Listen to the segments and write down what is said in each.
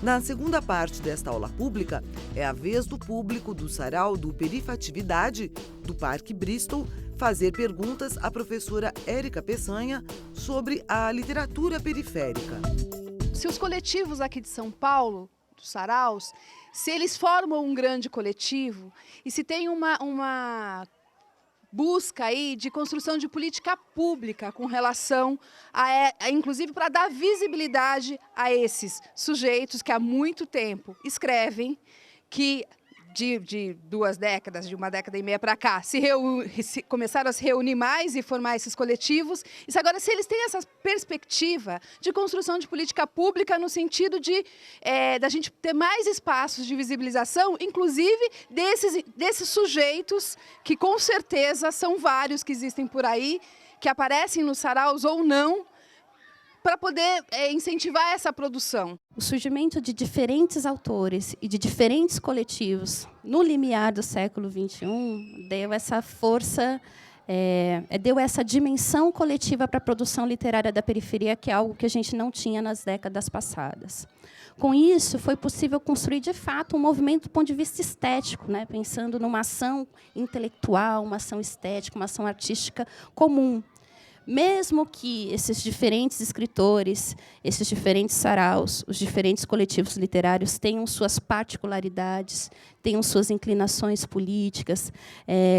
Na segunda parte desta aula pública, é a vez do público do Sarau do Perifatividade, do Parque Bristol, fazer perguntas à professora Érica Peçanha sobre a literatura periférica. Se os coletivos aqui de São Paulo, dos saraus, se eles formam um grande coletivo e se tem uma busca aí de construção de política pública com relação inclusive para dar visibilidade a esses sujeitos que há muito tempo escrevem, que de 2 décadas, de 1 década e meia para cá, começaram a se reunir mais e formar esses coletivos. Isso agora, se eles têm essa perspectiva de construção de política pública no sentido de da gente ter mais espaços de visibilização, inclusive desses sujeitos que com certeza são vários que existem por aí, que aparecem nos saraus ou não, para poder incentivar essa produção. O surgimento de diferentes autores e de diferentes coletivos no limiar do século XXI deu essa força, deu essa dimensão coletiva para a produção literária da periferia, que é algo que a gente não tinha nas décadas passadas. Com isso, foi possível construir, de fato, um movimento do ponto de vista estético, né? Pensando numa ação intelectual, uma ação estética, uma ação artística comum. Mesmo que esses diferentes escritores, esses diferentes saraus, os diferentes coletivos literários tenham suas particularidades, tenham suas inclinações políticas,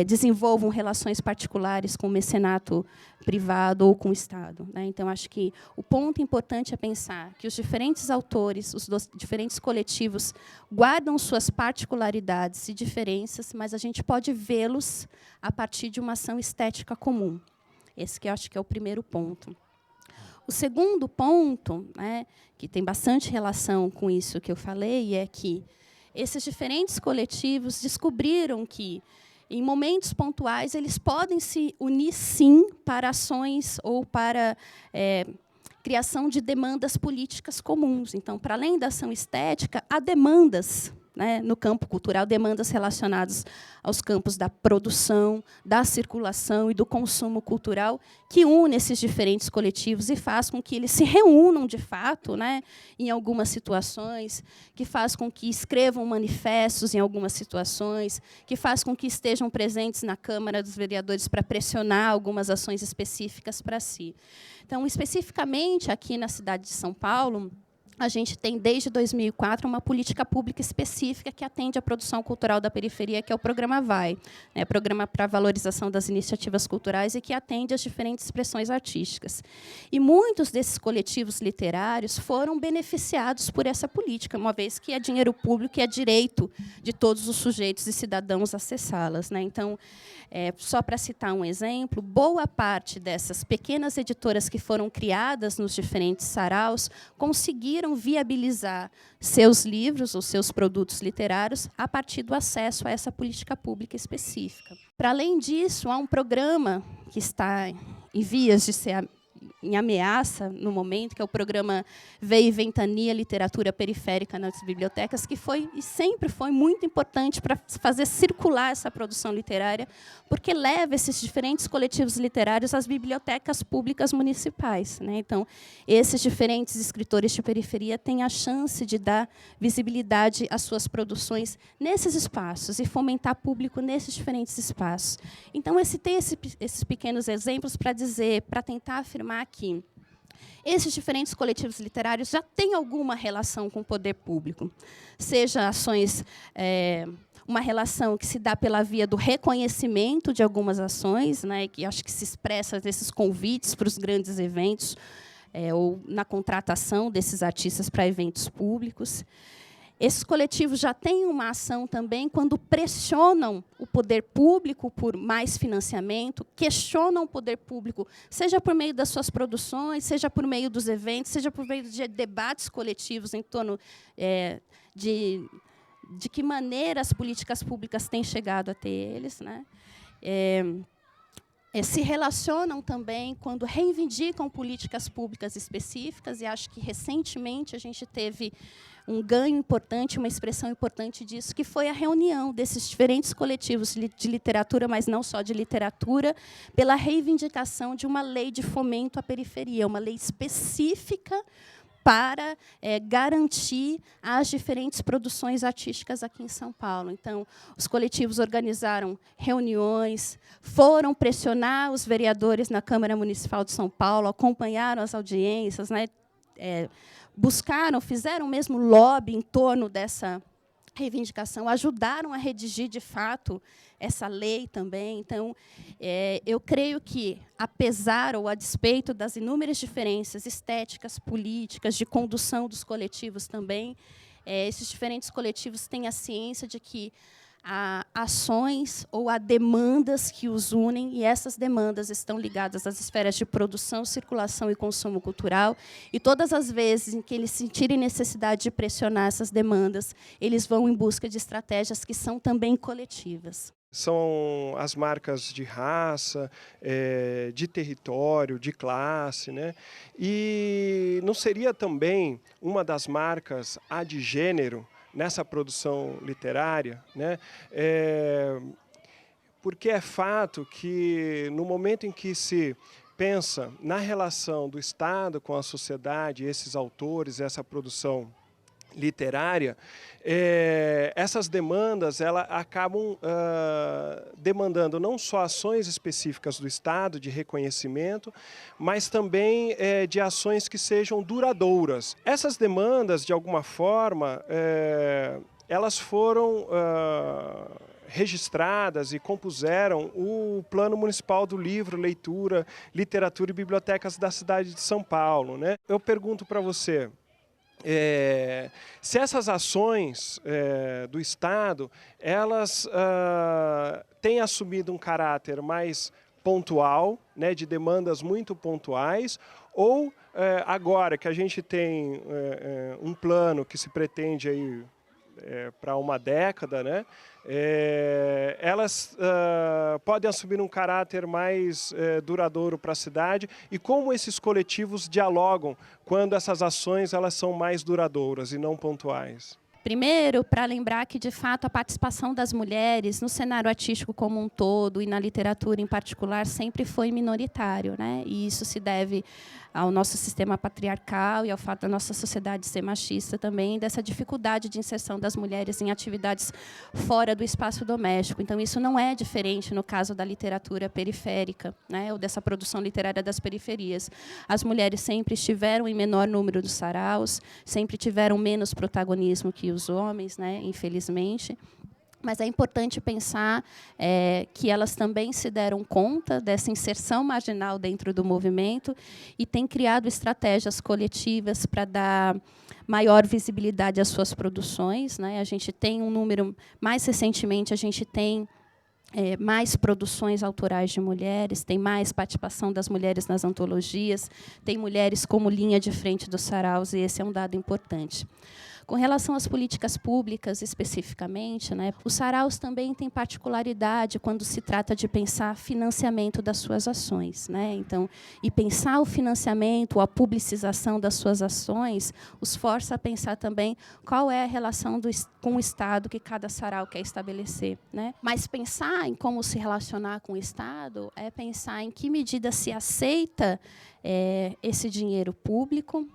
desenvolvam relações particulares com o mecenato privado ou com o Estado, né? Então, acho que o ponto importante é pensar que os diferentes autores, os diferentes coletivos guardam suas particularidades e diferenças, mas a gente pode vê-los a partir de uma ação estética comum. Esse que eu acho que é o primeiro ponto. O segundo ponto, né, que tem bastante relação com isso que eu falei, é que esses diferentes coletivos descobriram que, em momentos pontuais, eles podem se unir, sim, para ações ou para criação de demandas políticas comuns. Então, para além da ação estética, há demandas, né, no campo cultural, demandas relacionadas aos campos da produção, da circulação e do consumo cultural, que une esses diferentes coletivos e faz com que eles se reúnam, de fato, né, em algumas situações, que faz com que escrevam manifestos em algumas situações, que faz com que estejam presentes na Câmara dos Vereadores para pressionar algumas ações específicas para si. Então, especificamente aqui na cidade de São Paulo, a gente tem, desde 2004, uma política pública específica que atende à produção cultural da periferia, que é o Programa VAI, né, Programa para a Valorização das Iniciativas Culturais, e que atende às diferentes expressões artísticas. E muitos desses coletivos literários foram beneficiados por essa política, uma vez que é dinheiro público e é direito de todos os sujeitos e cidadãos acessá-las, né? Então, só para citar um exemplo, boa parte dessas pequenas editoras que foram criadas nos diferentes saraus conseguiram viabilizar seus livros, os seus produtos literários, a partir do acesso a essa política pública específica. Para além disso, há um programa que está em vias de ser em ameaça no momento, que é o programa Veio e Ventania Literatura Periférica nas Bibliotecas, que foi e sempre foi muito importante para fazer circular essa produção literária, porque leva esses diferentes coletivos literários às bibliotecas públicas municipais, né? Então, esses diferentes escritores de periferia têm a chance de dar visibilidade às suas produções nesses espaços e fomentar público nesses diferentes espaços. Então, tem esses pequenos exemplos para dizer, para tentar afirmar que esses diferentes coletivos literários já têm alguma relação com o poder público, seja ações, uma relação que se dá pela via do reconhecimento de algumas ações, né, que acho que se expressa nesses convites para os grandes eventos, ou na contratação desses artistas para eventos públicos. Esses coletivos já têm uma ação também quando pressionam o poder público por mais financiamento, questionam o poder público, seja por meio das suas produções, seja por meio dos eventos, seja por meio de debates coletivos em torno de que maneira as políticas públicas têm chegado até eles, né? Se relacionam também quando reivindicam políticas públicas específicas, e acho que, recentemente, a gente teve um ganho importante, uma expressão importante disso, que foi a reunião desses diferentes coletivos de literatura, mas não só de literatura, pela reivindicação de uma lei de fomento à periferia, uma lei específica para garantir as diferentes produções artísticas aqui em São Paulo. Então, os coletivos organizaram reuniões, foram pressionar os vereadores na Câmara Municipal de São Paulo, acompanharam as audiências, né, buscaram, fizeram mesmo lobby em torno dessa reivindicação, ajudaram a redigir, de fato, essa lei também. Então, eu creio que, apesar ou a despeito das inúmeras diferenças estéticas, políticas, de condução dos coletivos também, esses diferentes coletivos têm a ciência de que há ações ou há demandas que os unem, e essas demandas estão ligadas às esferas de produção, circulação e consumo cultural, e todas as vezes em que eles sentirem necessidade de pressionar essas demandas, eles vão em busca de estratégias que são também coletivas. São as marcas de raça, de território, de classe, né? E não seria também uma das marcas a de gênero nessa produção literária, né? Porque é fato que, no momento em que se pensa na relação do Estado com a sociedade, esses autores, essa produção literária, essas demandas acabam demandando não só ações específicas do Estado de reconhecimento, mas também de ações que sejam duradouras. Essas demandas, de alguma forma, elas foram registradas e compuseram o Plano Municipal do Livro, Leitura, Literatura e Bibliotecas da cidade de São Paulo, né? Eu pergunto para você, se essas ações do Estado, elas têm assumido um caráter mais pontual, né, de demandas muito pontuais, ou agora que a gente tem um plano que se pretende aí para uma década, né, elas podem assumir um caráter mais duradouro para a cidade, e como esses coletivos dialogam quando essas ações elas são mais duradouras e não pontuais? Primeiro, para lembrar que, de fato, a participação das mulheres no cenário artístico como um todo e na literatura em particular sempre foi minoritário, né? E isso se deve ao nosso sistema patriarcal e ao fato da nossa sociedade ser machista também, dessa dificuldade de inserção das mulheres em atividades fora do espaço doméstico. Então, isso não é diferente no caso da literatura periférica, né? Ou dessa produção literária das periferias. As mulheres sempre estiveram em menor número dos saraus, sempre tiveram menos protagonismo que os homens, né, infelizmente. Mas é importante pensar que elas também se deram conta dessa inserção marginal dentro do movimento e têm criado estratégias coletivas para dar maior visibilidade às suas produções, né? A gente tem um número, mais recentemente, a gente tem mais produções autorais de mulheres, tem mais participação das mulheres nas antologias, tem mulheres como linha de frente dos saraus, e esse é um dado importante. Com relação às políticas públicas, especificamente, né, os saraus também têm particularidade quando se trata de pensar financiamento das suas ações, né? Então, e pensar o financiamento, a publicização das suas ações, os força a pensar também qual é a relação com o Estado que cada sarau quer estabelecer, né? Mas pensar em como se relacionar com o Estado é pensar em que medida se aceita esse dinheiro público,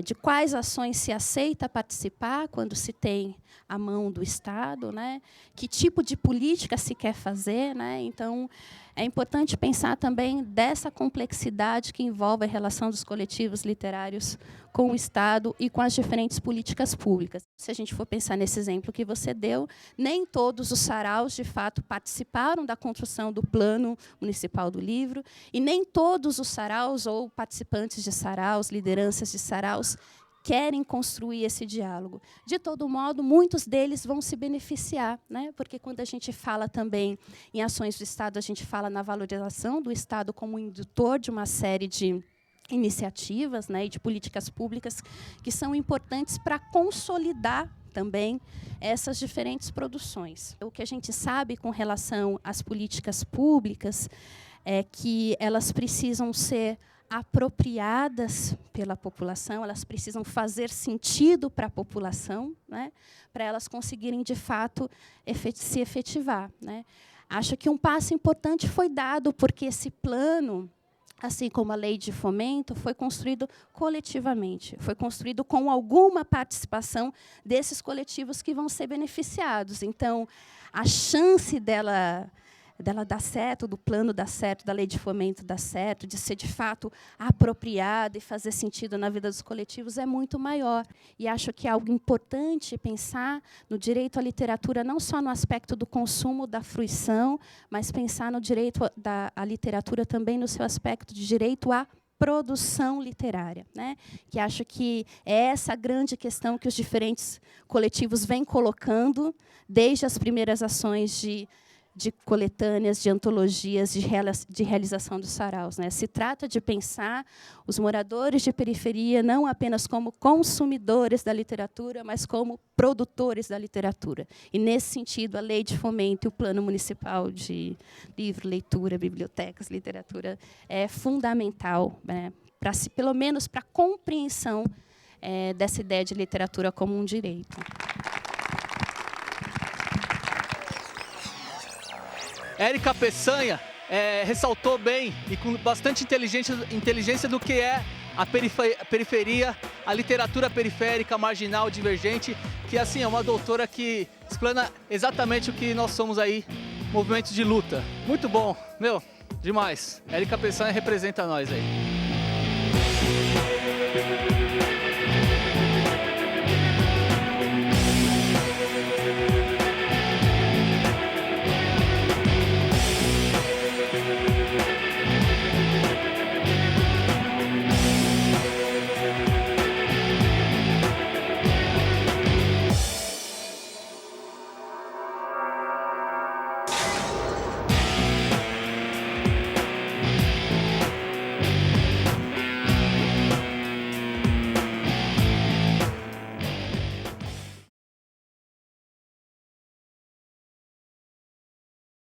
de quais ações se aceita participar quando se tem a mão do Estado, né? Que tipo de política se quer fazer, né? Então, é importante pensar também dessa complexidade que envolve a relação dos coletivos literários com o Estado e com as diferentes políticas públicas. Se a gente for pensar nesse exemplo que você deu, nem todos os saraus, de fato, participaram da construção do Plano Municipal do Livro, e nem todos os saraus ou participantes de saraus, lideranças de saraus, querem construir esse diálogo. De todo modo, muitos deles vão se beneficiar, né? Porque quando a gente fala também em ações do Estado, a gente fala na valorização do Estado como indutor de uma série de iniciativas, né, e de políticas públicas que são importantes para consolidar também essas diferentes produções. O que a gente sabe com relação às políticas públicas é que elas precisam ser apropriadas pela população, elas precisam fazer sentido para a população, né, para elas conseguirem, de fato, se efetivar, né. Acho que um passo importante foi dado, porque esse plano assim como a lei de fomento, foi construído coletivamente, foi construído com alguma participação desses coletivos que vão ser beneficiados. Então, a chance dela dar certo, do plano dar certo, da lei de fomento dar certo, de ser, de fato, apropriada e fazer sentido na vida dos coletivos é muito maior. E acho que é algo importante pensar no direito à literatura, não só no aspecto do consumo, da fruição, mas pensar no direito à literatura também no seu aspecto de direito à produção literária, né? Que acho que é essa a grande questão que os diferentes coletivos vêm colocando desde as primeiras ações de coletâneas, de antologias, de realização dos saraus, né? Se trata de pensar os moradores de periferia não apenas como consumidores da literatura, mas como produtores da literatura. E, nesse sentido, a lei de fomento e o plano municipal de livro, leitura, bibliotecas, literatura é fundamental, né? Pelo menos para a compreensão dessa ideia de literatura como um direito. Érica Peçanha ressaltou bem e com bastante inteligência do que é a periferia, a literatura periférica, marginal, divergente, que assim é uma doutora que explana exatamente o que nós somos aí, movimentos de luta. Muito bom, demais. Érica Peçanha representa nós aí.